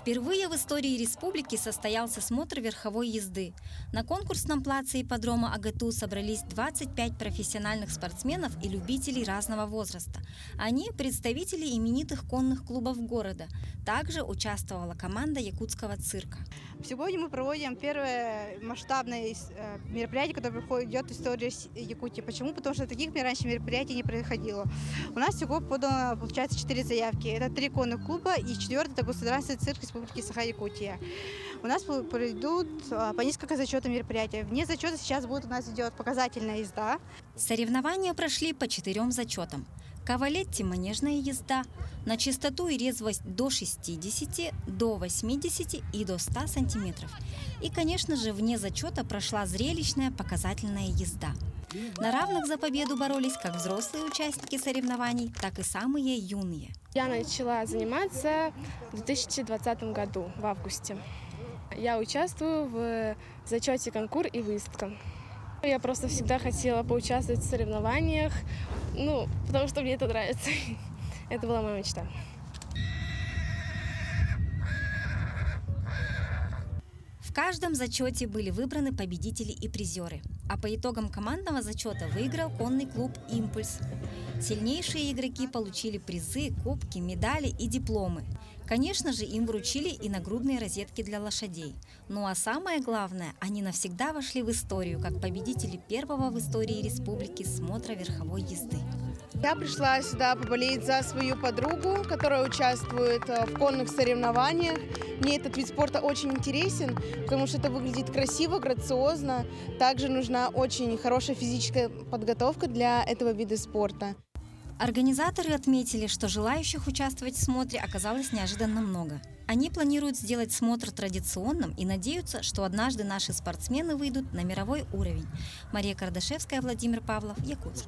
Впервые в истории республики состоялся смотр верховой езды. На конкурсном плаце ипподрома АГТУ собрались 25 профессиональных спортсменов и любителей разного возраста. Они – представители именитых конных клубов города. Также участвовала команда якутского цирка. Сегодня мы проводим первое масштабное мероприятие, которое идет в истории Якутии. Почему? Потому что таких раньше мероприятий не происходило. У нас всего подано, получается, 4 заявки. Это 3 конных клуба и 4 – это государственный цирк Республики Саха-Якутия. У нас пройдут по несколько зачетов мероприятий. Вне зачета сейчас будет у нас идет показательная езда. Соревнования прошли по 4 зачетам. Кавалетти – манежная езда, на чистоту и резвость до 60, до 80 и до 100 сантиметров. И, конечно же, вне зачета прошла зрелищная показательная езда. На равных за победу боролись как взрослые участники соревнований, так и самые юные. Я начала заниматься в 2020 году, в августе. Я участвую в зачете конкур и выездка. Я просто всегда хотела поучаствовать в соревнованиях, потому что мне это нравится. Это была моя мечта. В каждом зачете были выбраны победители и призеры. А по итогам командного зачета выиграл конный клуб «Импульс». Сильнейшие игроки получили призы, кубки, медали и дипломы. Конечно же, им вручили и нагрудные розетки для лошадей. Ну а самое главное, они навсегда вошли в историю как победители первого в истории республики смотра верховой езды. Я пришла сюда поболеть за свою подругу, которая участвует в конных соревнованиях. Мне этот вид спорта очень интересен, потому что это выглядит красиво, грациозно. Также нужна очень хорошая физическая подготовка для этого вида спорта. Организаторы отметили, что желающих участвовать в смотре оказалось неожиданно много. Они планируют сделать смотр традиционным и надеются, что однажды наши спортсмены выйдут на мировой уровень. Мария Кардашевская, Владимир Павлов, Якутск.